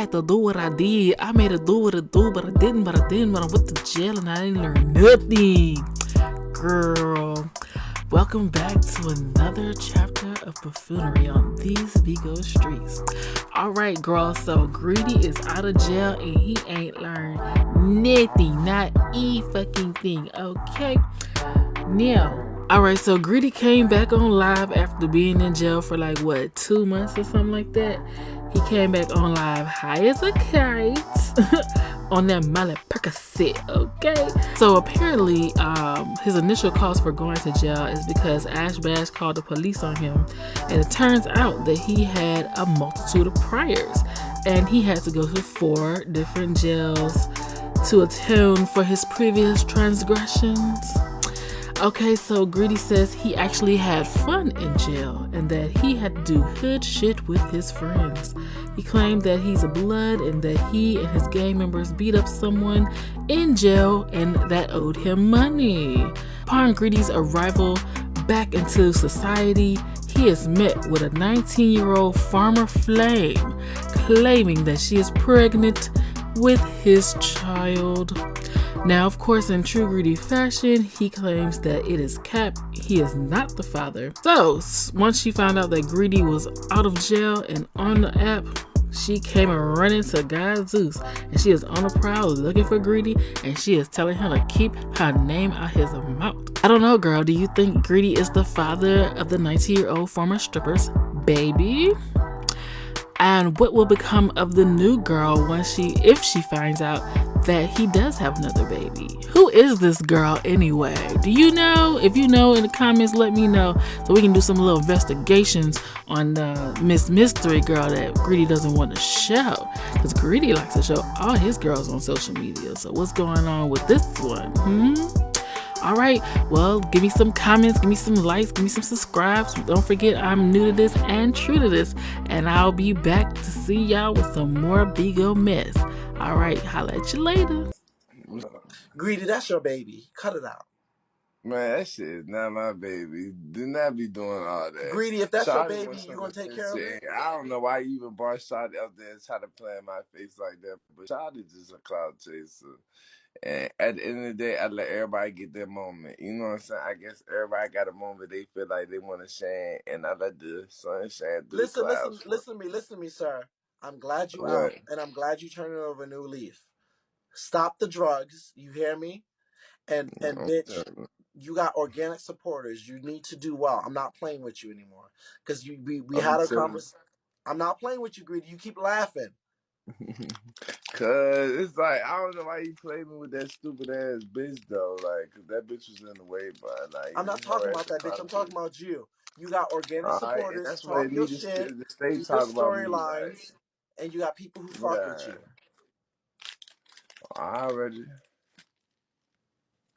had to do what I did. I made it do what it do, but I didn't, but I went to jail and I didn't learn nothing. Girl, welcome back to another chapter of buffoonery on these Bigo streets. Alright, girl, so Greedy is out of jail and he ain't learned nothing, not a fucking thing, okay? Now, alright, so Greedy came back on live after being in jail for 2 months or something like that. He came back on live high as a kite on that Molly Percocet, okay? So apparently, his initial cause for going to jail is because Ash Bash called the police on him, and it turns out that he had a multitude of priors, and he had to go to 4 different jails to atone for his previous transgressions. Okay, so Greedy says he actually had fun in jail and that he had to do hood shit with his friends. He claimed that he's a blood and that he and his gang members beat up someone in jail and that owed him money. Upon Greedy's arrival back into society, he is met with a 19-year-old farmer flame claiming that she is pregnant with his child. Now, of course, in true Greedy fashion, he claims that it is cap. He is not the father. So, once she found out that Greedy was out of jail and on the app, she came running to God Zeus, and she is on the prowl looking for Greedy, and she is telling him to keep her name out his mouth. I don't know, girl. Do you think Greedy is the father of the 19-year-old former stripper's baby? And what will become of the new girl if she finds out that he does have another baby? Who is this girl anyway? Do you know? If you know, in the comments, let me know so we can do some little investigations on Miss Mystery Girl that Greedy doesn't want to show. Because Greedy likes to show all his girls on social media. So what's going on with this one? All right, well, give me some comments, give me some likes, give me some subscribes. Don't forget, I'm new to this and true to this, and I'll be back to see y'all with some more Bigo mess. All right, holla at you later. Greedy, that's your baby. Cut it out. Man, that shit is not my baby. Do not be doing all that. Greedy, if that's your Shawty baby, wants you gonna take care of it? I don't know why you even brought Shawty up there and try to play in my face like that, but Shawty just a cloud chaser. And at the end of the day, I let everybody get their moment. You know what I'm saying? I guess everybody got a moment they feel like they want to shine, and I let the sun shine through the clouds. Listen to me, sir. I'm glad you What? out, and I'm glad you turning over a new leaf. Stop the drugs. You hear me? And bitch, you got organic supporters. You need to do well. I'm not playing with you anymore because we had a conversation. I'm not playing with you, Greedy. You keep laughing. Cause it's like I don't know why you played me with that stupid ass bitch though. Like, cause that bitch was in the way, but like I'm not talking about that bitch. I'm talking about you. You got organic supporters. That's what Talk they your need shit. to stay Do your talking about me. storylines, and you got people who fuck with you. Already.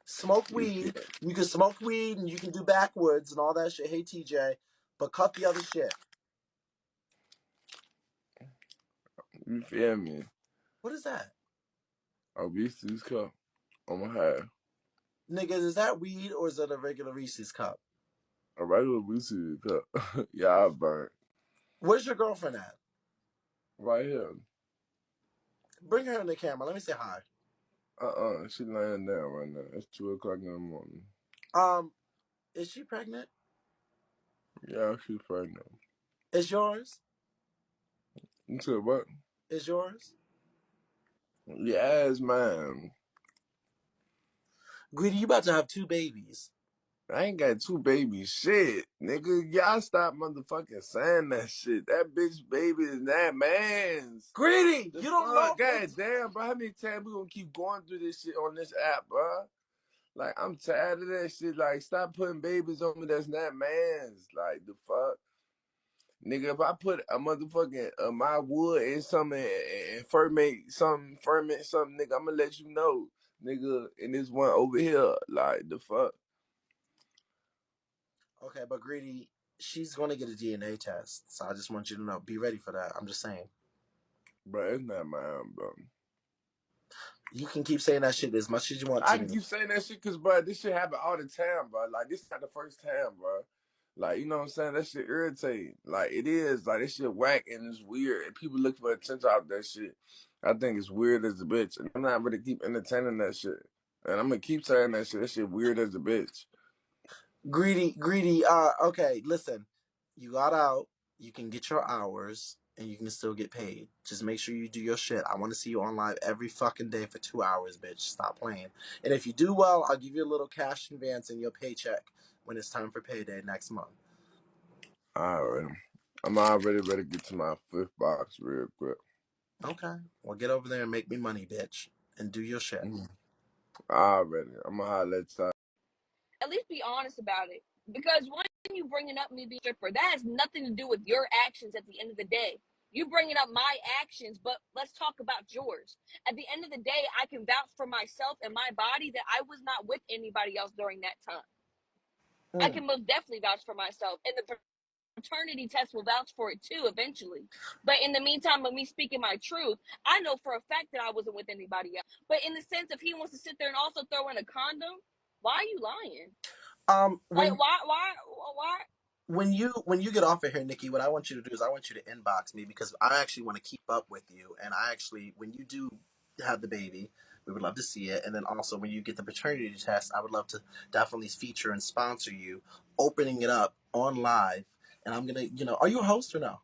Smoke weed. You can smoke weed and you can do backwoods and all that shit. Hey TJ, but cut the other shit. You feel me? What is that? A Reese's cup on my hair. Niggas, is that weed or is it a regular Reese's cup? A regular Reese's cup. Yeah, I burnt. Where's your girlfriend at? Right here. Bring her in the camera. Let me say hi. She laying down right now. It's 2:00 in the morning. Is she pregnant? Yeah, she's pregnant. Is yours? You said what? Is yours? Yeah, it's mine. Greedy, you about to have 2 babies. I ain't got 2 babies. Shit, nigga, y'all stop motherfucking saying that shit. That bitch baby is not man's. Greedy, you don't know. God damn, bro. How many times we gonna keep going through this shit on this app, bro? Like, I'm tired of that shit. Like, stop putting babies on me that's not man's. Like, the fuck? Nigga, if I put a motherfucking my wood in something and ferment something, nigga, I'm gonna let you know, nigga, and this one over here, like, the fuck? Okay, but Greedy, she's going to get a DNA test. So I just want you to know. Be ready for that. I'm just saying. Bro, it's not mine, bro. You can keep saying that shit as much as you want to. I can keep saying that shit because, bro, this shit happen all the time, bro. Like, this is not the first time, bro. Like, you know what I'm saying? That shit irritating. Like, it is. Like, that shit whack and it's weird. And people look for attention out of that shit. I think it's weird as a bitch. And I'm not gonna keep entertaining that shit. And I'm gonna keep saying that shit. That shit weird as a bitch. Greedy. Okay, listen. You got out. You can get your hours, and you can still get paid. Just make sure you do your shit. I want to see you on live every fucking day for 2 hours, bitch. Stop playing. And if you do well, I'll give you a little cash advance in your paycheck when it's time for payday next month. Alright. I'm already ready to get to my 5th box real quick. Okay. Well, get over there and make me money, bitch, and do your shit. Already. I'm gonna holler at y'all. At least be honest about it. Because when you bringing up me being a stripper, that has nothing to do with your actions at the end of the day. You bringing up my actions, but let's talk about yours. At the end of the day, I can vouch for myself and my body that I was not with anybody else during that time. I can most definitely vouch for myself. And the paternity test will vouch for it too eventually. But in the meantime of me speaking my truth, I know for a fact that I wasn't with anybody else. But in the sense if he wants to sit there and also throw in a condom, why are you lying? Like When why when you get off of here, Nikki, what I want you to do is I want you to inbox me because I actually want to keep up with you. And I actually, when you do have the baby, we would love to see it. And then also when you get the paternity test, I would love to definitely feature and sponsor you, opening it up on live. And I'm gonna, are you a host or no?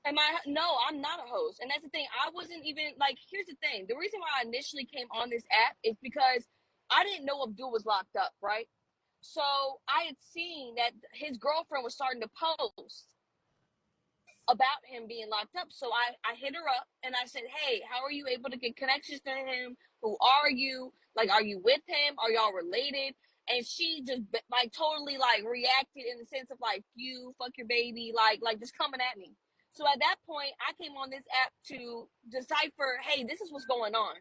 am I? No, I'm not a host. And that's the thing. I wasn't even like, here's the thing. The reason why I initially came on this app is because I didn't know Abdul was locked up, right? So I had seen that his girlfriend was starting to post about him being locked up. So I hit her up and I said, hey, how are you able to get connections to him? Who are you? Like, are you with him? Are y'all related? And she just like totally like reacted in the sense of like, you fuck your baby, like just coming at me. So at that point, I came on this app to decipher, hey, this is what's going on.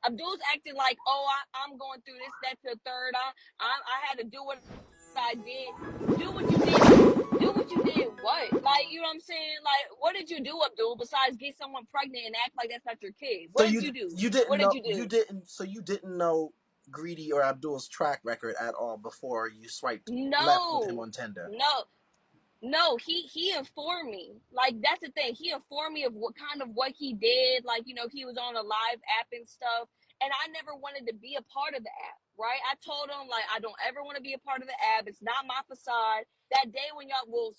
Abdul's acting like, oh, I'm going through this, that's the third. I had to do what I did. Do what you did. Do what you did. What? Like, you know what I'm saying? Like, what did you do, Abdul, besides get someone pregnant and act like that's not your kid? So What did you do? you didn't What did know you do? you didn't know Greedy or Abdul's track record at all before you swiped left with him No. on Tinder. No, he informed me. Like that's the thing. He informed me of what he did. Like, you know, he was on a live app and stuff. And I never wanted to be a part of the app, right? I told him like I don't ever want to be a part of the app. It's not my facade. That day when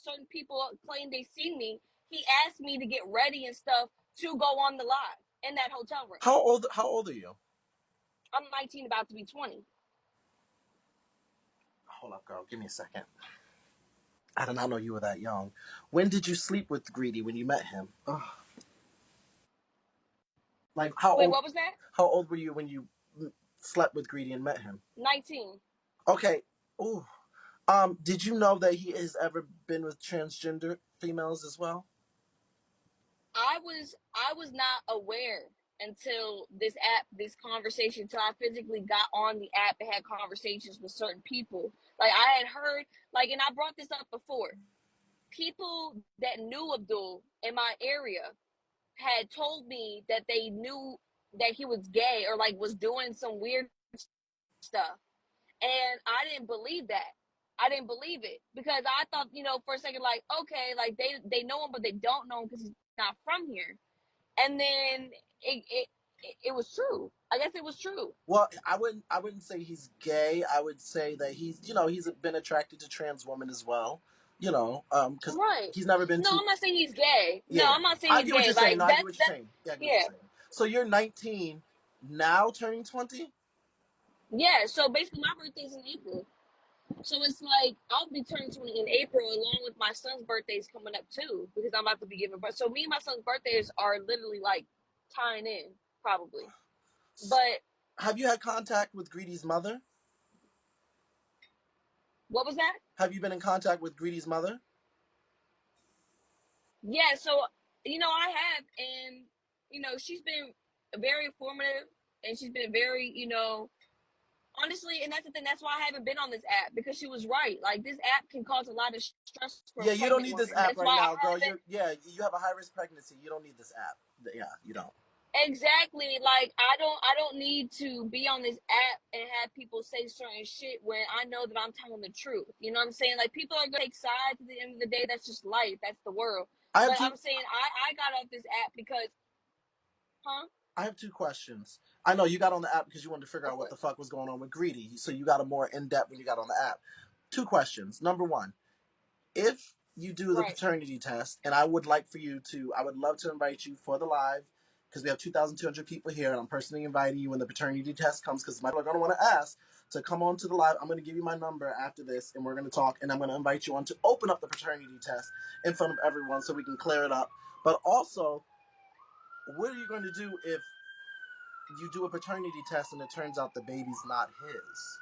certain people claimed they seen me, he asked me to get ready and stuff to go on the live in that hotel room. How old are you? I'm 19, about to be 20. Hold up, girl. Give me a second. I did not know you were that young. When did you sleep with Greedy when you met him? Ugh. Like Wait, what was that? how old were you when you slept with Greedy and met him? 19. Okay. Ooh. Did you know that he has ever been with transgender females as well? I was not aware until this conversation, until I physically got on the app and had conversations with certain people. Like I had heard, like, and I brought this up before. People that knew Abdul in my area had told me that they knew that he was gay or like was doing some weird stuff. And I didn't believe that. I didn't believe it because I thought, for a second, like, okay, like they know him, but they don't know him because he's not from here. And then it was true. I guess it was true. Well, I wouldn't say he's gay. I would say that he's been attracted to trans women as well. Because Right. he's never been No, too. I'm not saying he's gay. No, Yeah, I'm not saying I he's get what gay. you're saying. Like No, I get what you're that's saying. Yeah, I get what you're yeah. saying. So you're 19 now, turning 20. Yeah. So basically my birthday's in April. So it's like I'll be turning 20 in April along with my son's birthdays coming up too, because I'm about to be giving birth. So me and my son's birthdays are literally like tying in, probably. But Have you had contact with Greedy's mother? what was that? Have you been in contact with Greedy's mother? Yeah, so I have, and she's been very informative, and she's been very, honestly, and that's the thing. That's why I haven't been on this app because she was right. Like this app can cause a lot of stress for a Yeah, you don't pregnant need this woman. app That's right why now, I girl. haven't. You have a high risk pregnancy. You don't need this app. Yeah, you don't. Exactly. Like I don't need to be on this app and have people say certain shit when I know that I'm telling the truth. You know what I'm saying? Like people are gonna take sides at the end of the day. That's just life. That's the world. I have But two. I'm saying I got off this app because, huh? I have two questions. I know you got on the app because you wanted to figure Of out what the course. fuck was going on with Greedy, so you got a more in depth when you got on the app. Two questions. Number one, if you do the Right. paternity test, and I would like for you to, I would love to invite you for the live because we have 2,200 people here, and I'm personally inviting you when the paternity test comes because my people are going to want to ask to come on to the live. I'm going to give you my number after this, and we're going to talk, and I'm going to invite you on to open up the paternity test in front of everyone so we can clear it up. But also, what are you going to do if you do a paternity test and it turns out the baby's not his?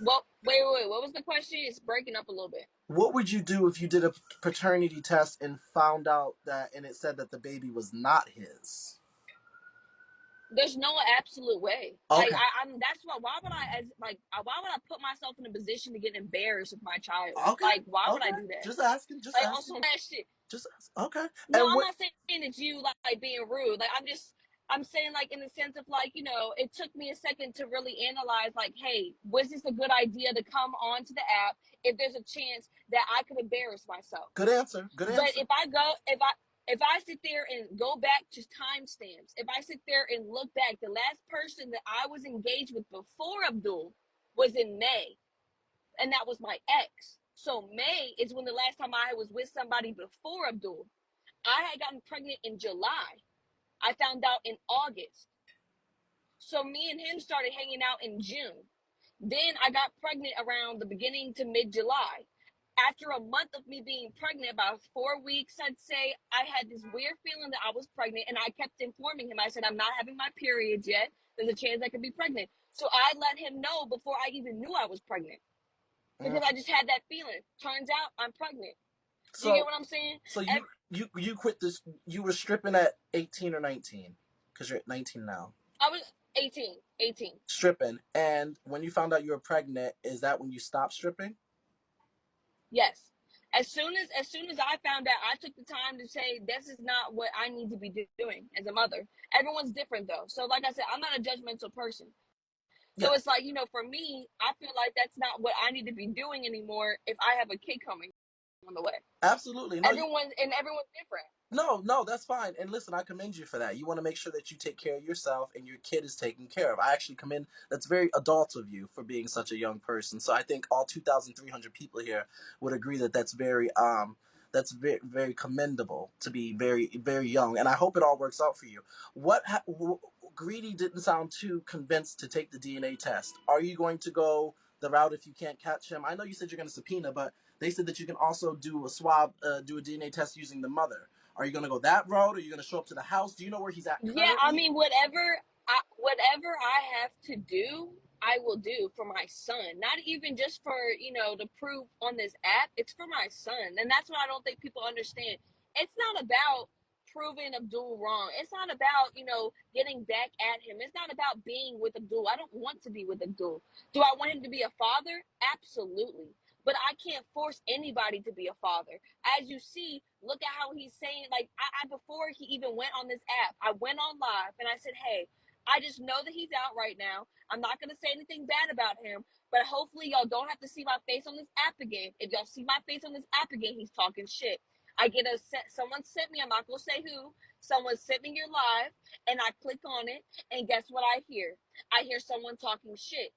Well, wait. What was the question? It's breaking up a little bit. What would you do if you did a paternity test and found out that and it said that the baby was not his? There's no absolute way. Like Okay. I'm. That's why would I as like why would I put myself in a position to get embarrassed with my child? Okay. Like why would Okay. I do that? Just asking. Just Like asking. also that shit. Just asking. Okay. No, And I'm what? not saying it's you like being rude. Like I'm saying like in the sense of like, it took me a second to really analyze like, hey, was this a good idea to come onto the app if there's a chance that I could embarrass myself? Good answer. Good But answer. if I sit there and go back to timestamps, if I sit there and look back, the last person that I was engaged with before Abdul was in May, and that was my ex. So May is when the last time I was with somebody before Abdul. I had gotten pregnant in July. I found out in August. So me and him started hanging out in June. Then I got pregnant around the beginning to mid July. After a month of me being pregnant, about 4 weeks, I'd say, I had this weird feeling that I was pregnant, and I kept informing him. I said, I'm not having my periods yet. There's a chance I could be pregnant. So I let him know before I even knew I was pregnant because I just had that feeling. Turns out I'm pregnant. Do you get So, what I'm saying? so And you quit this. You were stripping at 18 or 19 because you're at 19 now. I was 18. 18. Stripping, and when you found out you were pregnant, is that when you stopped stripping? Yes. As soon as I found out, I took the time to say this is not what I need to be doing as a mother. Everyone's different though. So like I said, I'm not a judgmental person. Yeah, So it's like, for me, I feel like that's not what I need to be doing anymore if I have a kid coming on the way. absolutely. No, you, Everyone's different. no, that's fine. And listen, I commend you for that. You want to make sure that you take care of yourself and your kid is taken care of. I actually commend. That's very adult of you for being such a young person. So I think all 2,300 people here would agree that that's very very commendable to be very very young. And I hope it all works out for you. Greedy didn't sound too convinced to take the DNA test. Are you going to go the route if you can't catch him? I know you said you're going to subpoena, but they said that you can also do a swab, do a DNA test using the mother. Are you going to go that route? Or are you going to show up to the house? Do you know where he's at Yeah, I currently? mean, whatever I have to do, I will do for my son. Not even just for to prove on this app. It's for my son, and that's what I don't think people understand. It's not about proving Abdul wrong. It's not about getting back at him. It's not about being with Abdul. I don't want to be with Abdul. Do I want him to be a father? Absolutely. But I can't force anybody to be a father. As you see, look at how he's saying, like, I before he even went on this app, I went on live and I said, hey, I just know that he's out right now. I'm not going to say anything bad about him, but hopefully y'all don't have to see my face on this app again. If y'all see my face on this app again, he's talking shit. I get someone sent me, I'm not going to say who, someone sent me your live, and I click on it, and guess what I hear? I hear someone talking shit.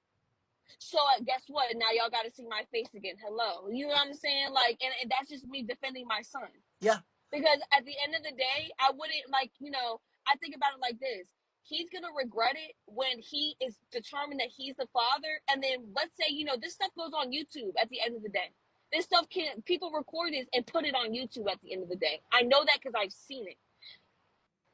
So guess what? Now y'all got to see my face again. Hello, you know what I'm saying? Like, and that's just me defending my son. Yeah. Because at the end of the day, I wouldn't I think about it like this. He's gonna regret it when he is determined that he's the father, and then let's say this stuff goes on YouTube. At the end of the day, this stuff can people record this and put it on YouTube. At the end of the day, I know that because I've seen it.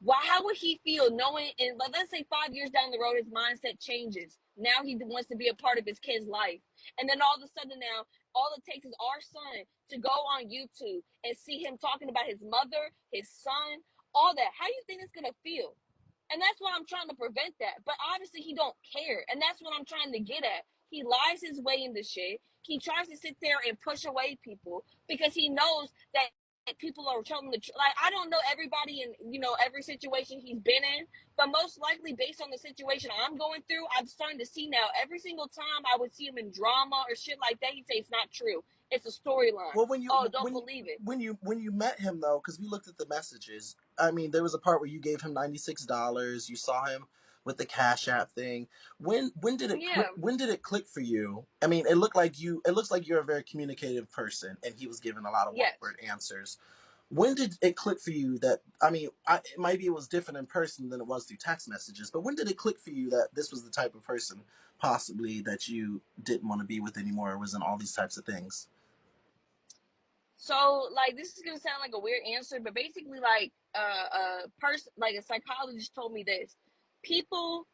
Well, how would he feel knowing, and let's say 5 years down the road, his mindset changes. Now he wants to be a part of his kid's life. And then all of a sudden now, all it takes is our son to go on YouTube and see him talking about his mother, his son, all that. How do you think it's going to feel? And that's why I'm trying to prevent that. But obviously he don't care. And that's what I'm trying to get at. He lies his way into shit. He tries to sit there and push away people because he knows that people are telling the truth. Like, I don't know everybody in, every situation he's been in, but most likely based on the situation I'm going through, I'm starting to see now every single time I would see him in drama or shit like that, he'd say it's not true. It's a storyline. Well, Oh, don't believe it. when you met him though, because we looked at the messages. I mean, there was a part where you gave him $96. You saw him with the Cash App thing. When did it click? Yeah. When did it click for you? I mean, it looks like you're a very communicative person, and he was giving a lot of one Yes. word answers. When did it click for you that, I mean, maybe it was different in person than it was through text messages, but when did it click for you that this was the type of person possibly that you didn't want to be with anymore, or was in all these types of things? So, like, this is gonna sound like a weird answer, but basically, like, like a psychologist told me this: people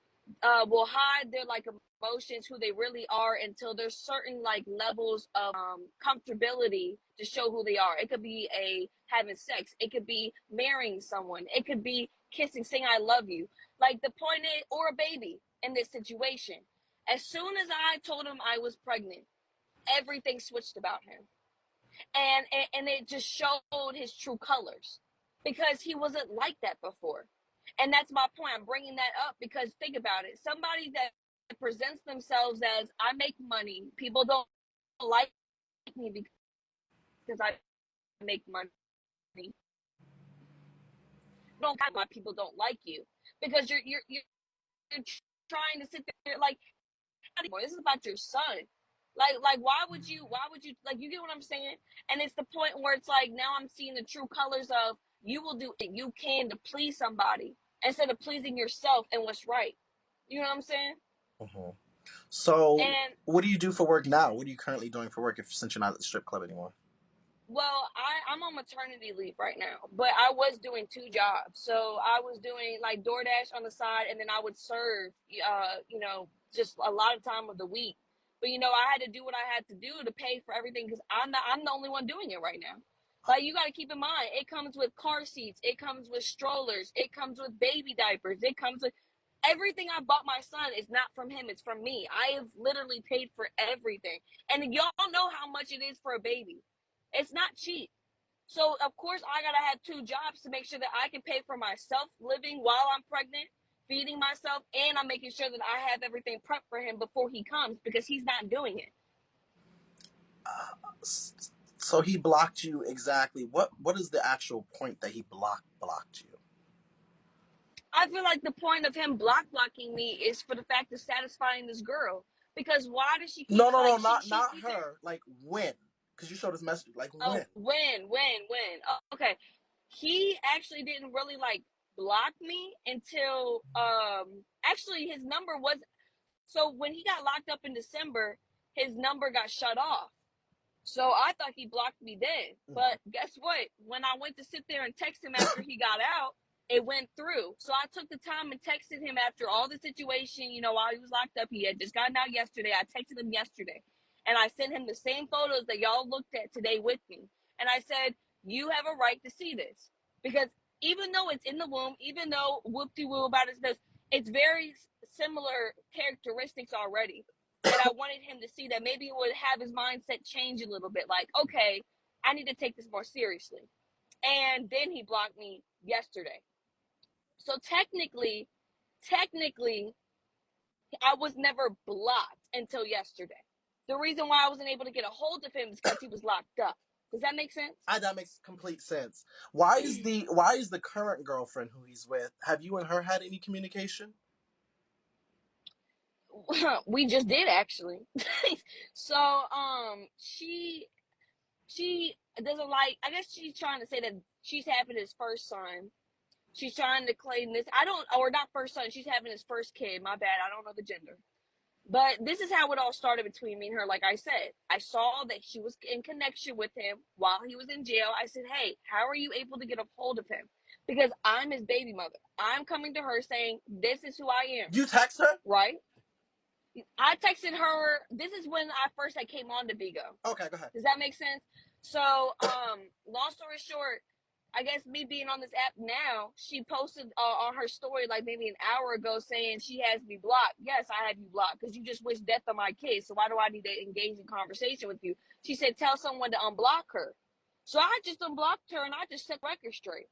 will hide their like emotions, who they really are, until there's certain like levels of comfortability to show who they are. It could be having sex, it could be marrying someone, it could be kissing, saying "I love you." Like, the point is, or a baby in this situation. As soon as I told him I was pregnant, everything switched about him, and it just showed his true colors, because he wasn't like that before. And that's my point. I'm bringing that up because think about it. Somebody that presents themselves as, I make money, people don't like me because I make money. Don't why people don't like you, because you're trying to sit there like, this is about your son. Like why would you, like, you get what I'm saying? And it's the point where it's like, now I'm seeing the true colors of, you will do it you can to please somebody instead of pleasing yourself and what's right. You know what I'm saying? Mhm. So, And what do you do for work now? What are you currently doing for work since you're not at the strip club anymore? well, I'm on maternity leave right now, but I was doing two jobs. So I was doing like DoorDash on the side, and then I would serve, just a lot of time of the week. But I had to do what I had to do to pay for everything, because I'm the only one doing it right now. Like, you got to keep in mind, it comes with car seats, it comes with strollers, it comes with baby diapers, it comes with everything. I bought my son is not from him, it's from me. I have literally paid for everything, and y'all know how much it is for a baby. It's not cheap. So of course I gotta have two jobs to make sure that I can pay for myself living while I'm pregnant, feeding myself, and I'm making sure that I have everything prepped for him before he comes, because he's not doing it. So he blocked you exactly. What is the actual point that he blocked you? I feel like the point of him blocking me is for the fact of satisfying this girl. Because why does she keep, No, like, she not keeps saying, her. Like when? Because you showed us message. Like oh, when? when? Oh, okay. He actually didn't really like block me until actually his number was, so when he got locked up in December, his number got shut off. So I thought he blocked me then. Mhm. But guess what? When I went to sit there and text him after he got out, it went through. So I took the time and texted him after all the situation, while he was locked up. He had just gotten out yesterday. I texted him yesterday. And I sent him the same photos that y'all looked at today with me. And I said, you have a right to see this. Because even though it's in the womb, even though whoop-de-woo about this, it's very similar characteristics already, that I wanted him to see, that maybe it would have his mindset change a little bit. Like, okay, I need to take this more seriously. And then he blocked me yesterday. So technically, I was never blocked until yesterday. The reason why I wasn't able to get a hold of him is because he was locked up. Does that make sense? That makes complete sense. Why is the current girlfriend who he's with? Have you and her had any communication? We just did, actually. So she doesn't like, I guess she's trying to say that she's having his first son. She's trying to claim this. I don't, or not first son. She's having his first kid. My bad. I don't know the gender. But this is how it all started between me and her. Like I said, I saw that she was in connection with him while he was in jail. I said, hey, how are you able to get a hold of him? Because I'm his baby mother. I'm coming to her saying, this is who I am. You text her? Right? I texted her. This is when I first came on to Bigo. Okay, go ahead. Does that make sense? So, long story short, I guess me being on this app now, she posted on her story like maybe an hour ago saying she has me blocked. Yes, I have you blocked because you just wish death on my kids. So why do I need to engage in conversation with you? She said, tell someone to unblock her. So I just unblocked her and I just set the record straight.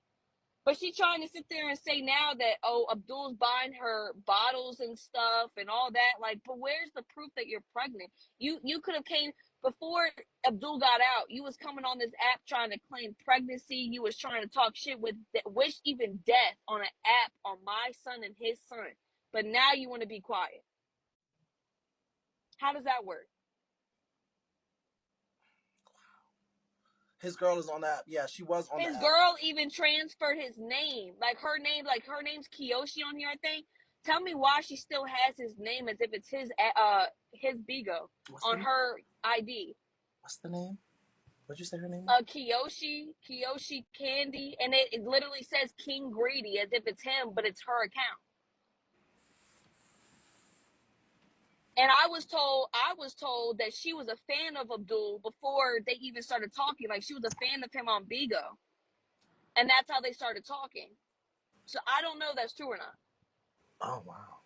But she's trying to sit there and say now that, oh, Abdul's buying her bottles and stuff and all that. Like, but where's the proof that you're pregnant? You could have came before Abdul got out. You was coming on this app trying to claim pregnancy. You was trying to talk shit with wish even death on an app on my son and his son. But now you want to be quiet. How does that work? His girl is on that. Yeah, she was on His the app. girl even transferred his name. Like her name's Kiyoshi on here, I think. Tell me why she still has his name as if it's his Bigo on her ID. What's the name? What'd you say her name was? Kiyoshi Candy, and it literally says King Greedy as if it's him, but it's her account. And I was told that she was a fan of Abdul before they even started talking. Like she was a fan of him on Bigo, and that's how they started talking. So I don't know if that's true or not. Oh wow.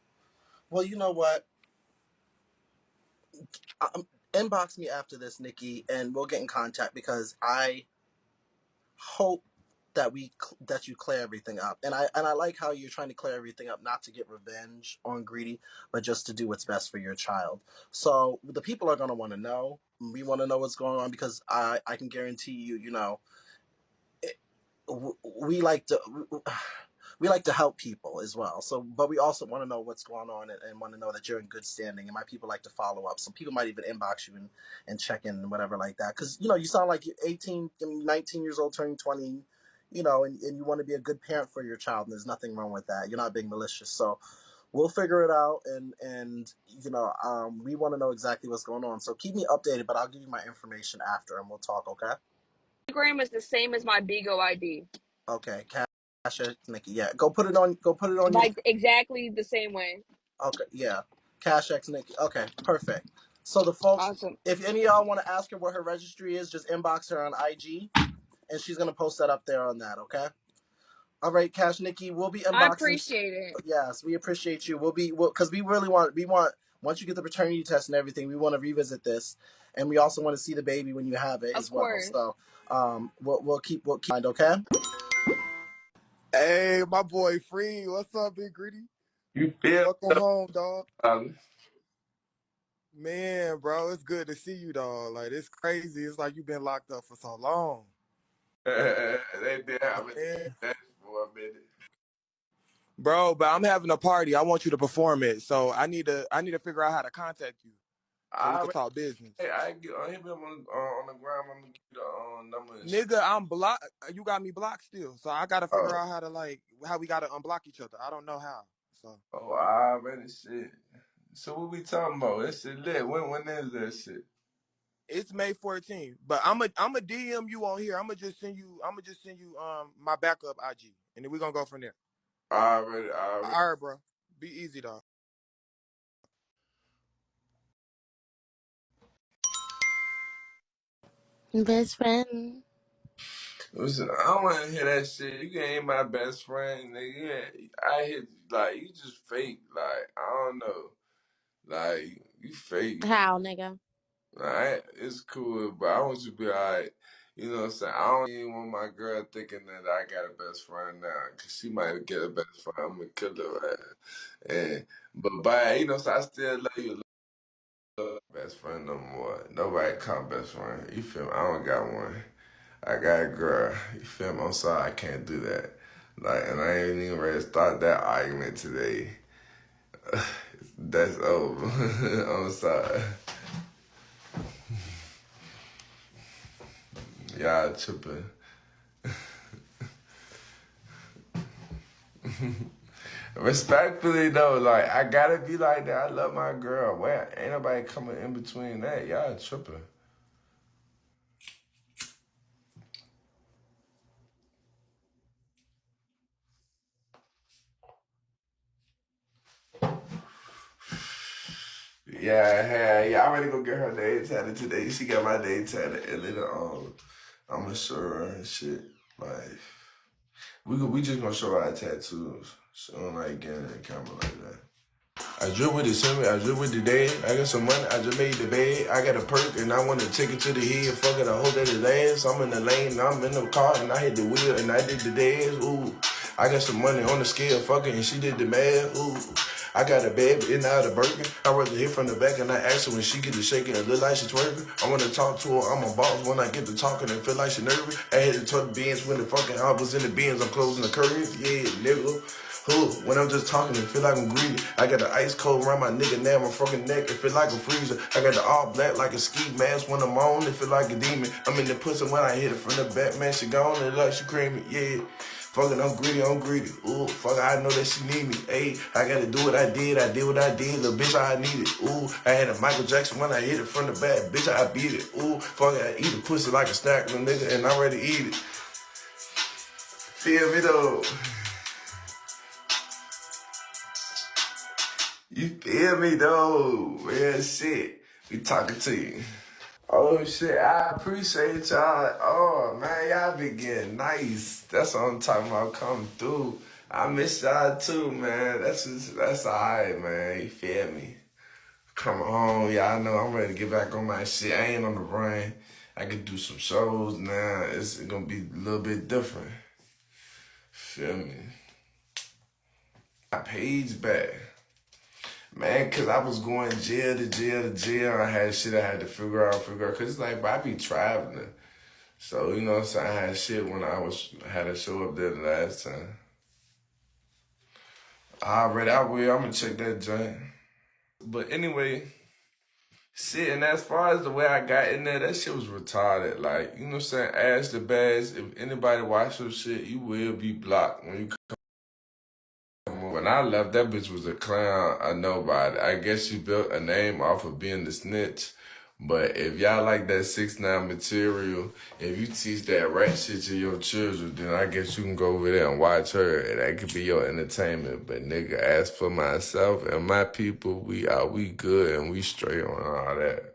Well, you know what? Inbox me after this, Nikki, and we'll get in contact because I hope that you clear everything up. And I like how you're trying to clear everything up, not to get revenge on Greedy, but just to do what's best for your child. So the people are gonna want to know. We want to know what's going on because I can guarantee you, we like to help people as well. So, but we also want to know what's going on and want to know that you're in good standing. And my people like to follow up. So people might even inbox you and check in and whatever like that. Because, you sound like you're 18, 19 years old, turning 20, and you want to be a good parent for your child. And there's nothing wrong with that. You're not being malicious. So we'll figure it out. And we want to know exactly what's going on. So keep me updated, but I'll give you my information after and we'll talk, okay? Instagram is the same as my Bigo ID. Okay, Cash Nikki. Yeah, go put it on like exactly the same way. Okay, yeah. Cash X Nikki. Okay, perfect. So the folks, Awesome. if any of y'all want to ask her what her registry is, just inbox her on IG, and she's gonna post that up there on that. Okay. All right, Cash Nikki. We'll be inboxing. I appreciate it. Yes, we appreciate you. Because we really want once you get the paternity test and everything, we want to revisit this, and we also want to see the baby when you have it as well. So we'll keep mind. Okay. Hey, my boy Free, what's up, Big Greedy? You feel Welcome home, dog. me? Man, bro, it's good to see you, dog. Like, it's crazy. It's like you've been locked up for so long. They been having that for a minute. Bro, but I'm having a party. I want you to perform it. So I need to figure out how to contact you so we can talk business. Hey, I get hit me up on the ground. I'm gonna give you the numbers. Nigga, I'm blocked. You got me blocked still. So I gotta figure out how we gotta unblock each other. I don't know how. So I already shit. So what we talking about? That shit lit. When is that shit? It's May 14th. But I'm a DM you on here. I'm gonna just send you my backup IG. And then we're gonna go from there. Already. All right, bro. Be easy, dog. Best friend. Listen, I don't want to hear that shit. You ain't my best friend, nigga. I hit you just fake. Like I don't know. Like you fake. How, nigga? Like it's cool, but I want you to be alright. You know what I'm saying? I don't even want my girl thinking that I got a best friend now, cause she might get a best friend. I'm gonna kill her, right? So I still love you. Best friend no more. Nobody call best friend. You feel me? I don't got one. I got a girl. You feel me? I'm sorry I can't do that. And I ain't even ready to start that argument today. That's over. I'm sorry. Y'all tripping. Respectfully though, I gotta be like that. I love my girl. Where ain't nobody coming in between that. Y'all tripping. Yeah. I already go get her name tatted today. She got my name tatted, and then I'm gonna show her and shit. We just gonna show her our tattoos. She don't like getting in the camera like that. I drip with the semi, I drip with the day. I got some money, I just made the bed. I got a perk and I want to take it to the head. Fuck it, I hope that it lasts. I'm in the lane, I'm in the car and I hit the wheel and I did the dance. Ooh, I got some money on the scale, fuck it, and she did the math. Ooh, I got a bad but in out of Birkin. I rather hit from the back and I ask her when she get to shaking and look like she twerking. I want to talk to her, I'm a boss when I get to talking and feel like she nervous. I had to tuck the bins when the fucking I was in the bins, I'm closing the curtains. Yeah, nigga. When I'm just talking and feel like I'm greedy. I got the ice cold around my nigga now, my fucking neck, it feel like a freezer. I got the all black like a ski mask when I'm on, it feel like a demon. I'm in the pussy when I hit it from the back, man, she gone and like she creamy, yeah. Fucking, I'm greedy. Ooh, fuck, I know that she need me. Ayy, I gotta do what I did what I did, little bitch, I need it. Ooh, I had a Michael Jackson when I hit it from the back, bitch, I beat it. Ooh, fuck, I eat a pussy like a snack, little nigga, and I'm ready to eat it. Feel me though? You feel me though? Real shit. We talking to you. Oh shit, I appreciate y'all. Oh man, y'all be getting nice. That's what I'm talking about coming through. I miss y'all too, man. That's alright, man. You feel me? Come on, y'all know I'm ready to get back on my shit. I ain't on the run. I can do some shows now. It's gonna be a little bit different. Feel me? My page back. Man, cause I was going jail to jail. I had shit I had to figure out. Cause it's like, bro, I be traveling. So, you know what I'm saying? I had shit when I had a show up there the last time. Already, I will. I'm gonna check that joint. But anyway, shit, and as far as the way I got in there, that shit was retarded. Like, you know what I'm saying? Ask the bags. If anybody watch your shit, you will be blocked when you come. When I left, that bitch was a clown, a nobody. I guess she built a name off of being the snitch. But if y'all like that 6ix9ine material, if you teach that rat shit to your children, then I guess you can go over there and watch her, and that could be your entertainment. But nigga, as for myself and my people, we good and we straight on all that.